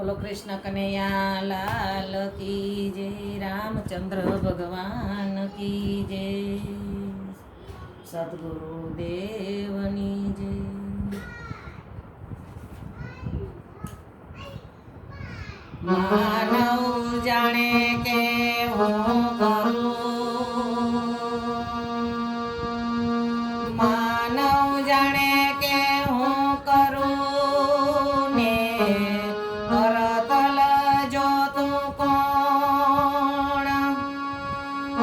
બોલો કૃષ્ણ કનૈયા લાલ કી જય, રામચંદ્ર ભગવાન કી જય, સદગુરુ દેવની જય. માનવ જાણે કે હું કરું, માનવ જાણે કે હું કરું ને કરતલ જો તું કોણ.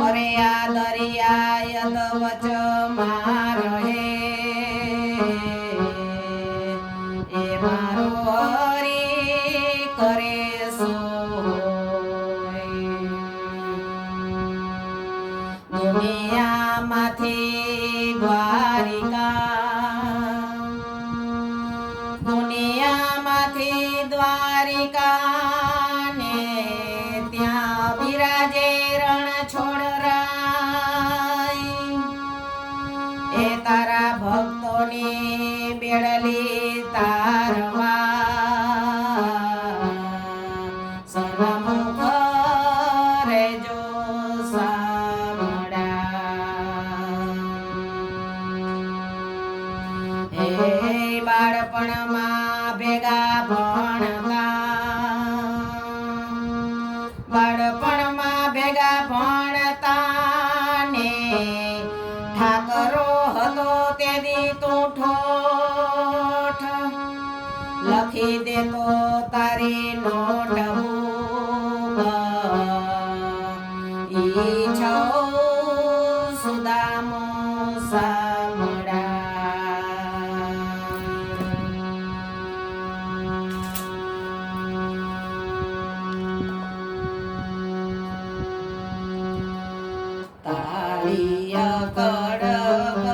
અરે આ દરિયા યદ વચ માર હે એ મારો હરી કરે દુનિયામાંથી દ્વારિકા ને ત્યાં બિરાજે રણ છોડરાય. એ તારા ભક્તોની બેડલી તારવા સન્મુખ રહેજો બાળપણમાં ભેગા ભણતા ને ઠાકરો હતો તેદી તું ઠોઠ. લખી દેતો તારી નોટબુક ઈ છો સુદામો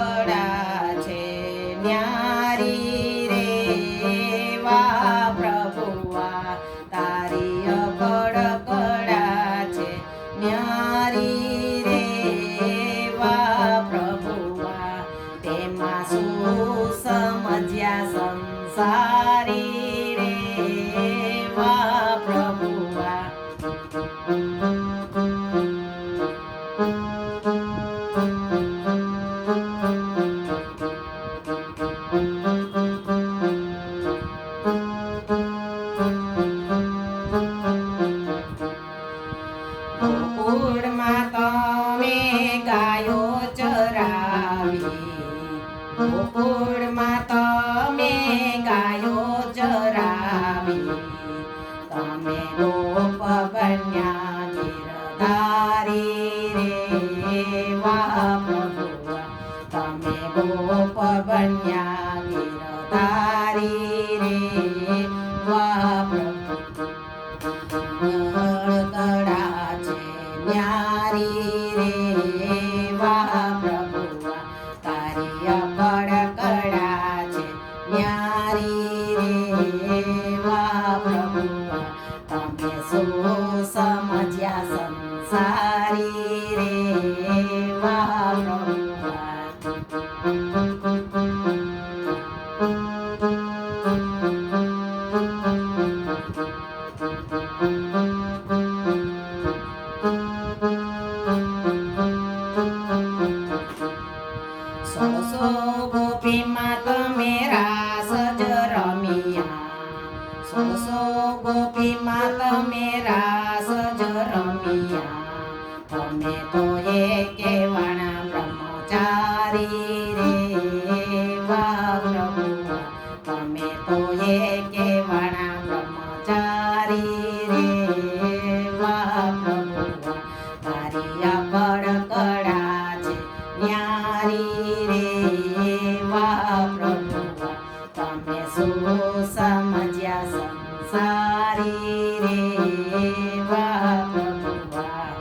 કડકડા છે ન્યારી રે વા પ્રભુઆ. તારી કડકડા છે ન્યારી રે વા પ્રભુઆ. તેમાં શું સમજ્યા સંસારી રે વા પ્રભુઆ. ગોકુળમાં તમે ગાયો ચરાવી, ગોકુળમાં તમે ગાયો ચરાવી. તમે ગોપ બન્યા ગિરધારી રે વા પ્રભુઆ. તમે ગોપ બન્યા ગિરધારી રે વા પ્રભુ. કડકડા છે ન્યારી રે વા પ્રભુઆ. તારી કડકડા છે ન્યારી રે વા પ્રભુઆ. તમે શું સમજ્યા સંસારી રે વા પ્રભુઆ. સો ગોપીમાં તમે રાસ જ રમ્યા, સો ગોપીમાં તમે રાસ જ રમ્યા. તમે તો એકેવાણા બ્રહ્મચારી રે વા પ્રભુઆ. તમે તો એકેવાણા બ્રહ્મચારી રે વા પ્રભુઆ. તારી કડકડા છે ન્યારી રે વા પ્રભુઆ. તમે શું સમજ્યા સંસારી રે વા પ્રભુઆ.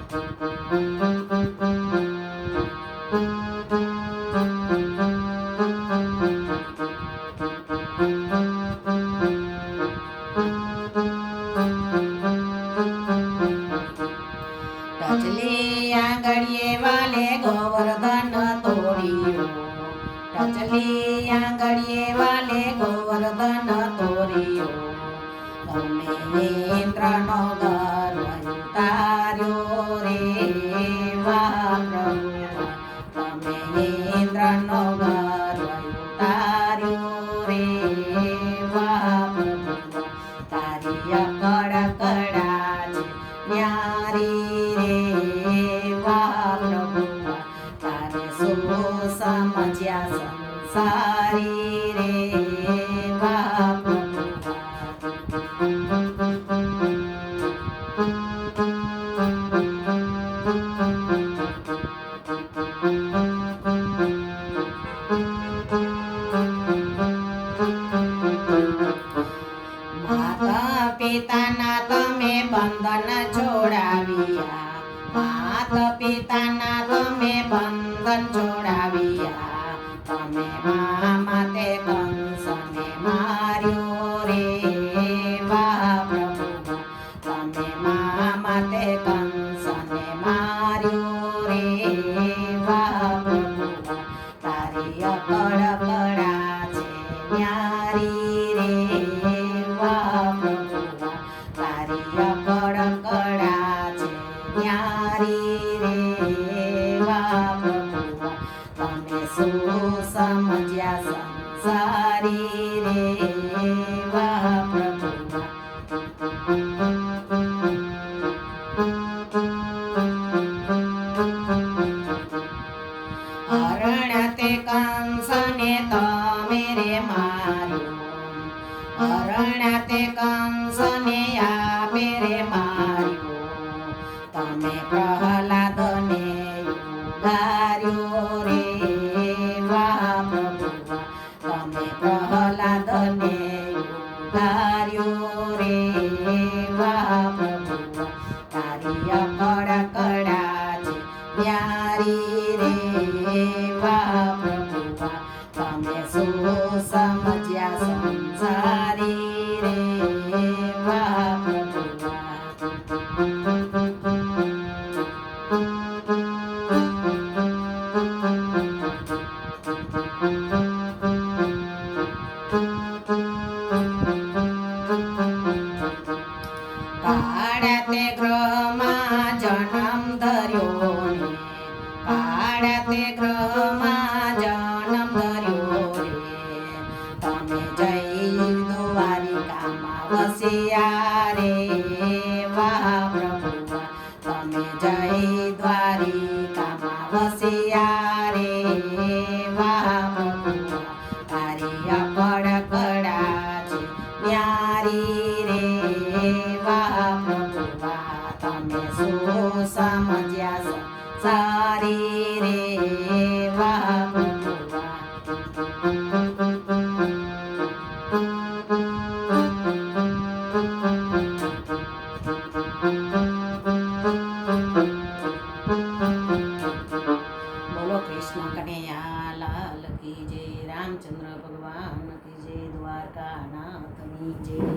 ટચલી આંગળીએ વાલે ગોવર્ધન તોડ્યું, ટચલી આંગળીએ વાલે ગોવર્ધન તોડ્યું. તમે ઇન્દ્રનો ગર્વ ઉતાર્યો રે વાહ પ્રભુ તમે ઇન્દ્રનો ગર્વ ઉતાર્યો રે વાહ પ્રભુ તારી અકળ કડા છે ન્યારી રે વાહ પ્રભુ તારે શું સમજ્યા સંસારી રે વાહ પ્રભુ માતા પિતાના તમે બંધન છોડાવ્યા માતા પિતાના તમે બંધન છોડાવ્યા તમે માતે કંસને માર્યો રે વાહ પ્રભુ તમે માતે કંસને માર્યો રે વાહ પ્રભુ તારી અકળ કડા છે ન્યારી રે વાહ પ્રભુ તારી અકળ કડા છે ન્યારી રે વાહ પ્રભુ તમે શું સમજ્યા સંસારી રે વાહ પ્રભુ હરણ તે કંસને તમે રે માર્યો હરણ તે કંસને આપે રે માર્યો તમે પ્રહલાદને ઉગાર્યો રે વાહ પ્રભુ તમે પ્રહલાદને ઉગાર્યો રે વાહ પ્રભુ તારી અકળ કડા છે ન્યારી રે વાહ પ્રભુ તમે શું સમજ્યા સંસારી રે વાહ પ્રભુ કાળા તે ગ્રહમાં જન્મ ધર્યો ને કાળા તે ગ્રહમાં જન્મ ધર્યો રે તમે જય દ્વારિકામાં વસ્યા રે વાહ પ્રભુ તમે જય દ્વારિકામાં વસ્યા રે વાહ પ્રભુ તારી અકળ કડા છે ન્યારી રે વાહ પ્રભુ તમે શું સમજ્યા સારી રે વાહ પ્રભુ બોલો કૃષ્ણ કનૈયા લાલ કી જય રામચંદ્ર ભગવાન કી જય દ્વારકા નાથની જય